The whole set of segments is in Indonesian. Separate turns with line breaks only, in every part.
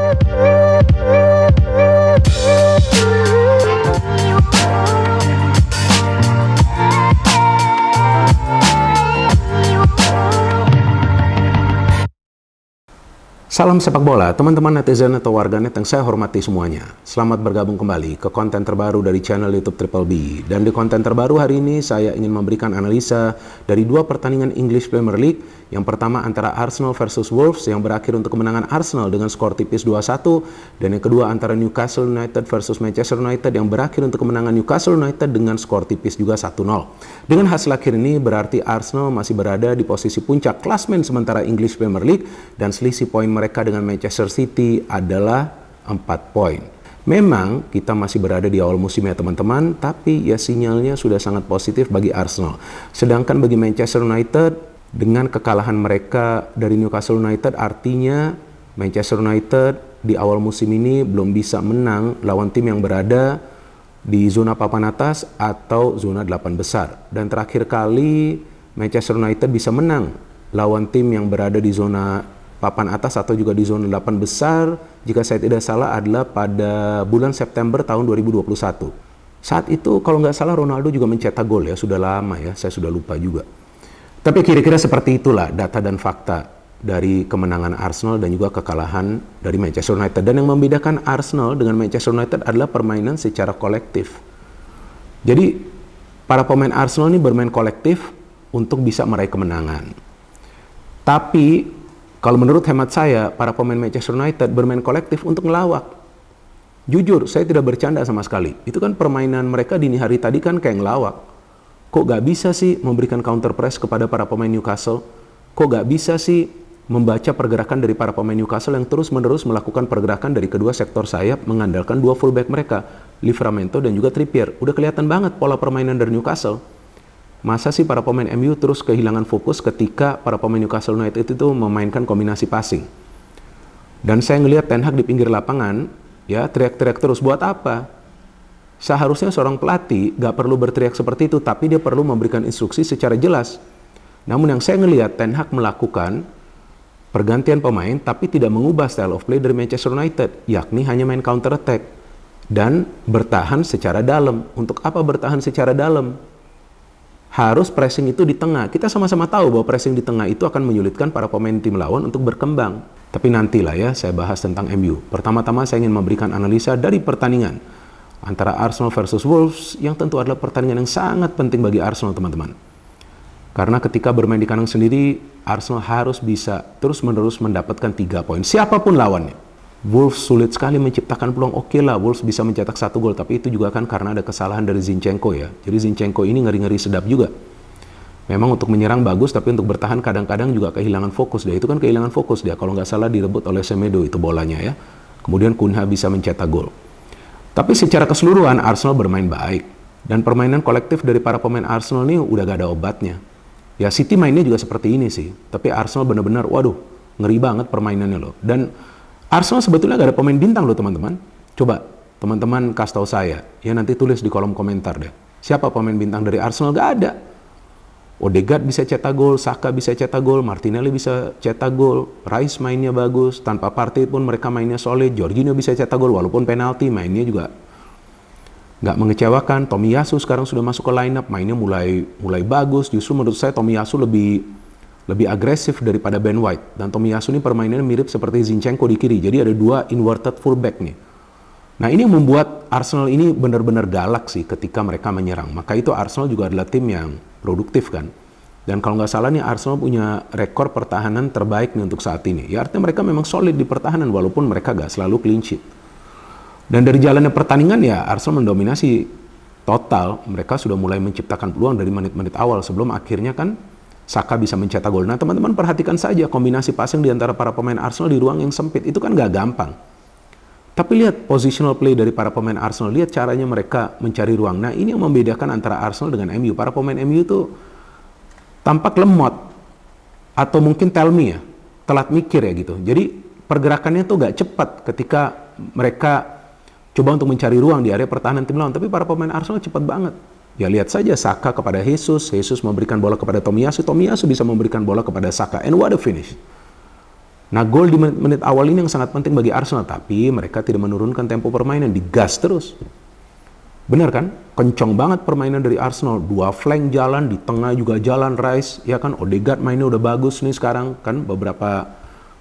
Salam sepak bola, teman-teman netizen atau warganet yang saya hormati semuanya. Selamat bergabung kembali ke konten terbaru dari channel YouTube Triple B. Dan di konten terbaru hari ini saya ingin memberikan analisa dari dua pertandingan English Premier League. Yang pertama antara Arsenal versus Wolves yang berakhir untuk kemenangan Arsenal dengan skor tipis 2-1. Dan yang kedua antara Newcastle United versus Manchester United yang berakhir untuk kemenangan Newcastle United dengan skor tipis juga 1-0. Dengan hasil akhir ini berarti Arsenal masih berada di posisi puncak klasmen sementara English Premier League dan selisih poin mereka dengan Manchester City adalah 4 poin. Memang kita masih berada di awal musim ya teman-teman, tapi ya sinyalnya sudah sangat positif bagi Arsenal. Sedangkan bagi Manchester United, dengan kekalahan mereka dari Newcastle United artinya Manchester United di awal musim ini belum bisa menang lawan tim yang berada di zona papan atas atau zona 8 besar. Dan terakhir kali Manchester United bisa menang lawan tim yang berada di zona papan atas atau juga di zona 8 besar, jika saya tidak salah adalah pada bulan September tahun 2021. Saat itu kalau nggak salah Ronaldo juga mencetak gol ya, sudah lama ya, saya sudah lupa juga. Tapi kira-kira seperti itulah data dan fakta dari kemenangan Arsenal dan juga kekalahan dari Manchester United. Dan yang membedakan Arsenal dengan Manchester United adalah permainan secara kolektif. Jadi para pemain Arsenal ini bermain kolektif untuk bisa meraih kemenangan. Tapi kalau menurut hemat saya, para pemain Manchester United bermain kolektif untuk ngelawak. Jujur, saya tidak bercanda sama sekali. Itu kan permainan mereka dini hari tadi kan kayak ngelawak. Kok gak bisa sih memberikan counter press kepada para pemain Newcastle? Kok gak bisa sih membaca pergerakan dari para pemain Newcastle yang terus-menerus melakukan pergerakan dari kedua sektor sayap mengandalkan dua fullback mereka, Livramento dan juga Trippier. Udah kelihatan banget pola permainan dari Newcastle. Masa sih para pemain MU terus kehilangan fokus ketika para pemain Newcastle United itu memainkan kombinasi passing? Dan saya ngelihat Ten Hag di pinggir lapangan, ya teriak-teriak terus, buat apa? Seharusnya seorang pelatih gak perlu berteriak seperti itu, tapi dia perlu memberikan instruksi secara jelas. Namun yang saya ngelihat Ten Hag melakukan pergantian pemain, tapi tidak mengubah style of play dari Manchester United, yakni hanya main counter attack dan bertahan secara dalam. Untuk apa bertahan secara dalam? Harus pressing itu di tengah. Kita sama-sama tahu bahwa pressing di tengah itu akan menyulitkan para pemain tim lawan untuk berkembang. Tapi nantilah ya saya bahas tentang MU. Pertama-tama saya ingin memberikan analisa dari pertandingan antara Arsenal versus Wolves yang tentu adalah pertandingan yang sangat penting bagi Arsenal teman-teman. Karena ketika bermain di kandang sendiri, Arsenal harus bisa terus-menerus mendapatkan 3 poin. Siapapun lawannya. Wolves sulit sekali menciptakan peluang, oke lah Wolves bisa mencetak 1 gol, tapi itu juga kan karena ada kesalahan dari Zinchenko ya. Jadi Zinchenko ini ngeri-ngeri sedap juga. Memang untuk menyerang bagus, tapi untuk bertahan kadang-kadang juga kehilangan fokus dia. Itu kan kehilangan fokus dia, kalau nggak salah direbut oleh Semedo itu bolanya ya. Kemudian Cunha bisa mencetak gol. Tapi secara keseluruhan Arsenal bermain baik. Dan permainan kolektif dari para pemain Arsenal ini udah gak ada obatnya. Ya City mainnya juga seperti ini sih. Tapi Arsenal benar-benar, waduh, ngeri banget permainannya loh. Dan Arsenal sebetulnya gak ada pemain bintang loh teman-teman. Coba teman-teman kasih tahu saya. Ya nanti tulis di kolom komentar deh. Siapa pemain bintang dari Arsenal? Gak ada. Odegaard bisa cetak gol, Saka bisa cetak gol, Martinelli bisa cetak gol, Rice mainnya bagus, tanpa Partey pun mereka mainnya solid, Jorginho bisa cetak gol walaupun penalti mainnya juga nggak mengecewakan. Tomiyasu sekarang sudah masuk ke line up, mainnya mulai bagus. Justru menurut saya Tomiyasu lebih agresif daripada Ben White, dan Tomiyasu ini permainannya mirip seperti Zinchenko di kiri, jadi ada dua inverted fullback nih. Nah ini yang membuat Arsenal ini benar-benar galak sih ketika mereka menyerang. Maka itu Arsenal juga adalah tim yang produktif kan. Dan kalau nggak salah nih Arsenal punya rekor pertahanan terbaik nih untuk saat ini. Ya artinya mereka memang solid di pertahanan walaupun mereka nggak selalu clean sheet. Dan dari jalannya pertandingan ya Arsenal mendominasi total. Mereka sudah mulai menciptakan peluang dari menit-menit awal sebelum akhirnya kan Saka bisa mencetak gol. Nah teman-teman perhatikan saja kombinasi passing di antara para pemain Arsenal di ruang yang sempit. Itu kan nggak gampang. Tapi lihat positional play dari para pemain Arsenal, lihat caranya mereka mencari ruang. Nah ini yang membedakan antara Arsenal dengan MU. Para pemain MU itu tampak lemot, atau mungkin tell me ya, telat mikir ya gitu. Jadi pergerakannya tuh gak cepat ketika mereka coba untuk mencari ruang di area pertahanan tim lawan. Tapi para pemain Arsenal cepat banget. Ya lihat saja Saka kepada Jesus memberikan bola kepada Tomiyasu, Tomiyasu bisa memberikan bola kepada Saka. And what a finish. Nah, gol di menit awal ini yang sangat penting bagi Arsenal, tapi mereka tidak menurunkan tempo permainan, digas terus. Benar kan? Kencang banget permainan dari Arsenal. Dua flank jalan, di tengah juga jalan Rice, ya kan? Odegaard mainnya udah bagus nih sekarang kan. Beberapa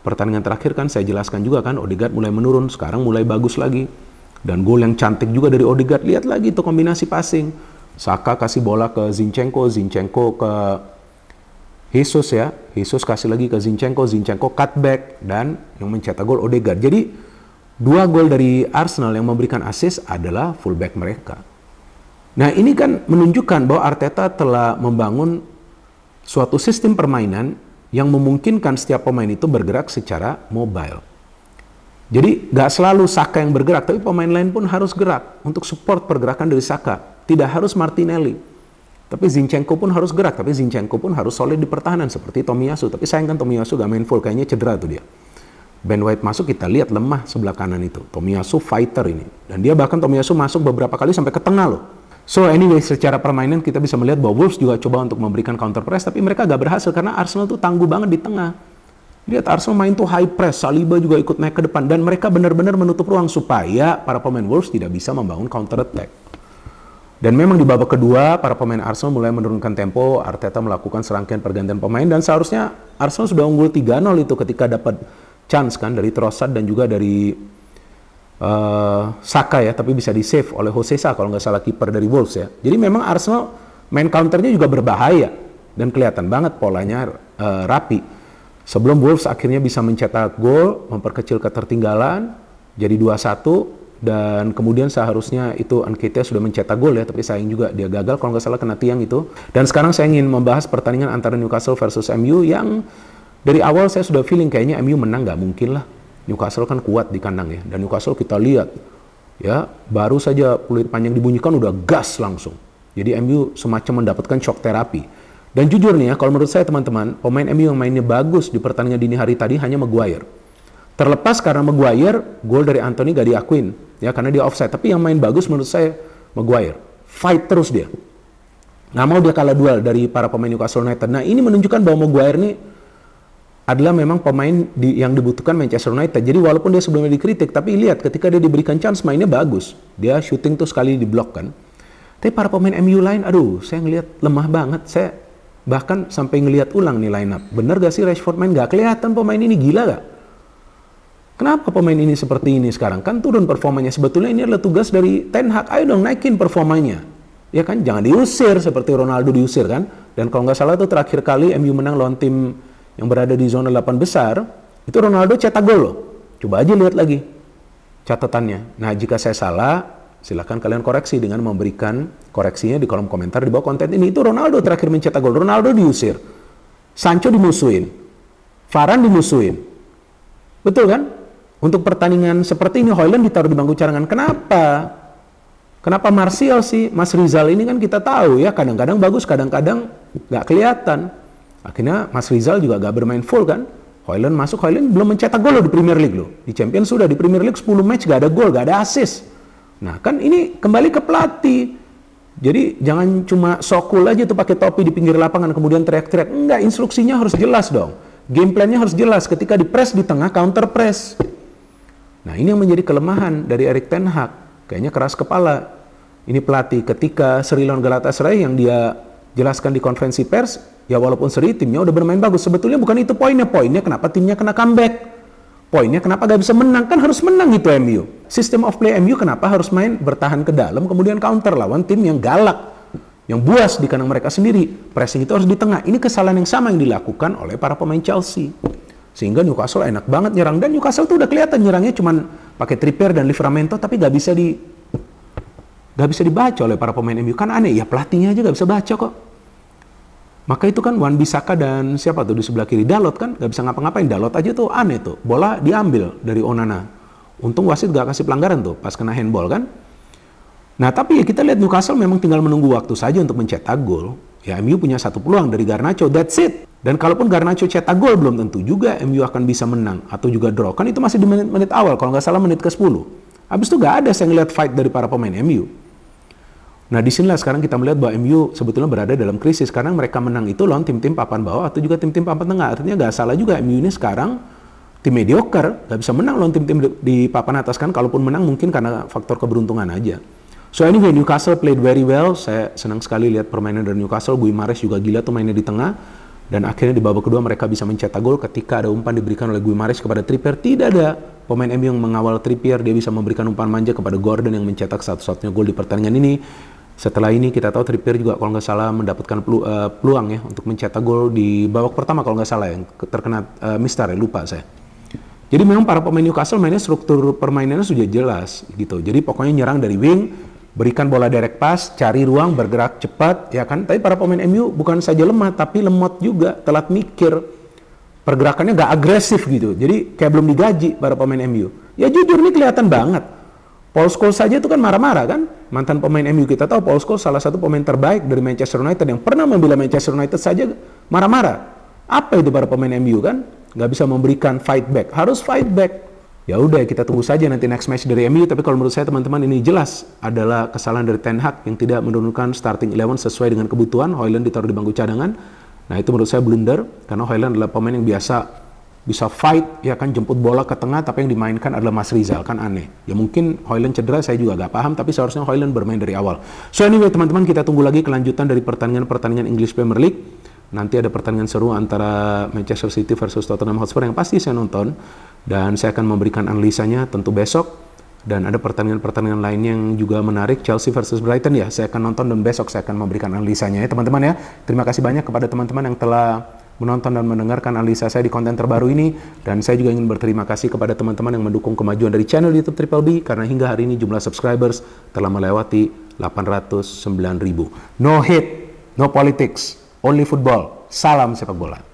pertandingan terakhir kan saya jelaskan juga kan, Odegaard mulai menurun, sekarang mulai bagus lagi. Dan gol yang cantik juga dari Odegaard. Lihat lagi itu kombinasi passing. Saka kasih bola ke Zinchenko, Zinchenko ke Jesus ya. Jesus kasih lagi ke Zinchenko, Zinchenko cutback, dan yang mencetak gol Odegaard. Jadi dua gol dari Arsenal yang memberikan assist adalah fullback mereka. Nah, ini kan menunjukkan bahwa Arteta telah membangun suatu sistem permainan yang memungkinkan setiap pemain itu bergerak secara mobile. Jadi gak selalu Saka yang bergerak, tapi pemain lain pun harus gerak untuk support pergerakan dari Saka. Tidak harus Martinelli. Tapi Zinchenko pun harus gerak, tapi Zinchenko pun harus solid di pertahanan seperti Tomiyasu. Tapi sayang kan Tomiyasu gak main full, kayaknya cedera tuh dia. Ben White masuk, kita lihat lemah sebelah kanan itu. Tomiyasu fighter ini. Dan dia bahkan Tomiyasu masuk beberapa kali sampai ke tengah loh. So anyway, secara permainan kita bisa melihat bahwa Wolves juga coba untuk memberikan counter press, tapi mereka gak berhasil karena Arsenal tuh tangguh banget di tengah. Lihat Arsenal main tuh high press, Saliba juga ikut naik ke depan, dan mereka benar-benar menutup ruang supaya para pemain Wolves tidak bisa membangun counter attack. Dan memang di babak kedua, para pemain Arsenal mulai menurunkan tempo, Arteta melakukan serangkaian pergantian pemain, dan seharusnya Arsenal sudah unggul 3-0 itu ketika dapat chance kan dari Trossard dan juga dari Saka ya, tapi bisa di-save oleh Josesa kalau nggak salah, kiper dari Wolves ya. Jadi memang Arsenal main counternya juga berbahaya, dan kelihatan banget polanya rapi. Sebelum Wolves akhirnya bisa mencetak gol, memperkecil ketertinggalan, jadi 2-1, dan kemudian seharusnya itu Nketiah sudah mencetak gol ya, tapi sayang juga dia gagal kalau nggak salah kena tiang itu. Dan sekarang saya ingin membahas pertandingan antara Newcastle versus MU yang dari awal saya sudah feeling kayaknya MU menang, nggak mungkin lah. Newcastle kan kuat di kandang ya, dan Newcastle kita lihat ya, baru saja peluit panjang dibunyikan udah gas langsung. Jadi MU semacam mendapatkan shock terapi. Dan jujur nih ya, kalau menurut saya teman-teman, pemain MU yang mainnya bagus di pertandingan dini hari tadi hanya Maguire. Terlepas karena Maguire, gol dari Anthony gak diakuin ya, karena dia offside. Tapi yang main bagus menurut saya Maguire. Fight terus dia. Nggak mau dia kalah duel dari para pemain Newcastle United. Nah, ini menunjukkan bahwa Maguire ini adalah memang pemain yang dibutuhkan Manchester United. Jadi walaupun dia sebelumnya dikritik, tapi lihat ketika dia diberikan chance mainnya bagus. Dia shooting tuh sekali di blok kan. Tapi para pemain MU lain, aduh, saya ngelihat lemah banget. Saya bahkan sampai ngelihat ulang nih line up. Bener gak sih Rashford main? Gak kelihatan pemain ini, gila gak? Kenapa pemain ini seperti ini sekarang? Kan turun performanya. Sebetulnya ini adalah tugas dari Ten Hag. Ayo dong naikin performanya. Ya kan, jangan diusir seperti Ronaldo diusir kan. Dan kalau nggak salah tuh terakhir kali MU menang lawan tim yang berada di zona 8 besar, itu Ronaldo cetak gol loh. Coba aja lihat lagi catatannya. Nah, jika saya salah, silakan kalian koreksi dengan memberikan koreksinya di kolom komentar di bawah konten ini. Itu Ronaldo terakhir mencetak gol. Ronaldo diusir. Sancho dimusuhin. Varane dimusuhin. Betul kan? Untuk pertandingan seperti ini, Højlund ditaruh di bangku cadangan. Kenapa? Kenapa Martial sih? Mas Rizal ini kan kita tahu ya, kadang-kadang bagus, kadang-kadang nggak kelihatan. Akhirnya Mas Rizal juga nggak bermain full kan. Højlund masuk, Højlund belum mencetak gol loh di Premier League loh. Di Champions sudah, di Premier League 10 match nggak ada gol, nggak ada assist. Nah kan ini kembali ke pelatih. Jadi jangan cuma sokul aja tuh pakai topi di pinggir lapangan kemudian teriak-teriak. Enggak, instruksinya harus jelas dong. Game plan-nya harus jelas. Ketika di press di tengah, counter press. Nah, ini yang menjadi kelemahan dari Erik ten Hag. Kayaknya keras kepala. Ini pelatih ketika seri lawan Galatasaray yang dia jelaskan di konferensi pers, ya walaupun seri timnya udah bermain bagus. Sebetulnya bukan itu poinnya. Poinnya kenapa timnya kena comeback. Poinnya kenapa gak bisa menang. Kan harus menang gitu MU. System of play MU kenapa harus main bertahan ke dalam kemudian counter lawan tim yang galak. Yang buas di kandang mereka sendiri. Pressing itu harus di tengah. Ini kesalahan yang sama yang dilakukan oleh para pemain Chelsea. Sehingga Newcastle enak banget nyerang. Dan Newcastle tuh udah kelihatan nyerangnya cuman pakai Trippier dan Livramento, tapi gak bisa dibaca oleh para pemain MU. Kan aneh, ya pelatihnya aja gak bisa baca kok. Maka itu kan Wan-Bissaka dan siapa tuh di sebelah kiri, Dalot kan gak bisa ngapa-ngapain. Dalot aja tuh aneh tuh. Bola diambil dari Onana. Untung wasit gak kasih pelanggaran tuh pas kena handball kan. Nah tapi ya kita lihat Newcastle memang tinggal menunggu waktu saja untuk mencetak gol. Ya MU punya satu peluang dari Garnacho, that's it. Dan kalaupun Garnacho cetak gol belum tentu juga MU akan bisa menang atau juga draw. Kan itu masih di menit-menit awal, kalau nggak salah menit ke-10. Habis itu nggak ada saya ngeliat fight dari para pemain MU. Nah disinilah sekarang kita melihat bahwa MU sebetulnya berada dalam krisis. Karena mereka menang itu lawan tim-tim papan bawah atau juga tim-tim papan tengah. Artinya nggak salah juga MU ini sekarang tim mediocre, nggak bisa menang lawan tim-tim di papan atas kan. Kalaupun menang mungkin karena faktor keberuntungan aja. So anyway, Newcastle played very well. Saya senang sekali lihat permainan dari Newcastle. Guimaraes juga gila tuh mainnya di tengah. Dan akhirnya di babak kedua mereka bisa mencetak gol ketika ada umpan diberikan oleh Guimaraes kepada Trippier. Tidak ada pemain MU yang mengawal Trippier. Dia bisa memberikan umpan manja kepada Gordon yang mencetak satu-satunya gol di pertandingan ini. Setelah ini kita tahu Trippier juga kalau nggak salah mendapatkan peluang ya untuk mencetak gol di babak pertama kalau nggak salah yang terkena mistar ya, lupa saya. Jadi memang para pemain Newcastle mainnya struktur permainannya sudah jelas gitu. Jadi pokoknya nyerang dari wing, berikan bola direct pass, cari ruang, bergerak cepat, ya kan? Tapi para pemain MU bukan saja lemah, tapi lemot juga, telat mikir. Pergerakannya nggak agresif gitu. Jadi kayak belum digaji para pemain MU. Ya jujur nih kelihatan banget. Paul Scholes saja itu kan marah-marah kan? Mantan pemain MU kita tahu Paul Scholes salah satu pemain terbaik dari Manchester United yang pernah membela Manchester United saja marah-marah. Apa itu para pemain MU kan? Nggak bisa memberikan fight back. Harus fight back. Ya udah kita tunggu saja nanti next match dari MU, tapi kalau menurut saya teman-teman ini jelas adalah kesalahan dari Ten Hag yang tidak menurunkan starting 11 sesuai dengan kebutuhan. Højlund ditaruh di bangku cadangan. Nah itu menurut saya blunder karena Højlund adalah pemain yang biasa bisa fight ya kan, jemput bola ke tengah, tapi yang dimainkan adalah Mas Rizal, kan aneh. Ya mungkin Højlund cedera, saya juga gak paham, tapi seharusnya Højlund bermain dari awal. So anyway teman-teman, kita tunggu lagi kelanjutan dari pertandingan English Premier League. Nanti ada pertandingan seru antara Manchester City versus Tottenham Hotspur yang pasti saya nonton. Dan saya akan memberikan analisanya tentu besok. Dan ada pertandingan-pertandingan lain yang juga menarik, Chelsea versus Brighton ya. Saya akan nonton dan besok saya akan memberikan analisanya ya teman-teman ya. Terima kasih banyak kepada teman-teman yang telah menonton dan mendengarkan analisa saya di konten terbaru ini. Dan saya juga ingin berterima kasih kepada teman-teman yang mendukung kemajuan dari channel YouTube Triple B. Karena hingga hari ini jumlah subscribers telah melewati 809.000. No hate, no politics, only football. Salam sepak bola.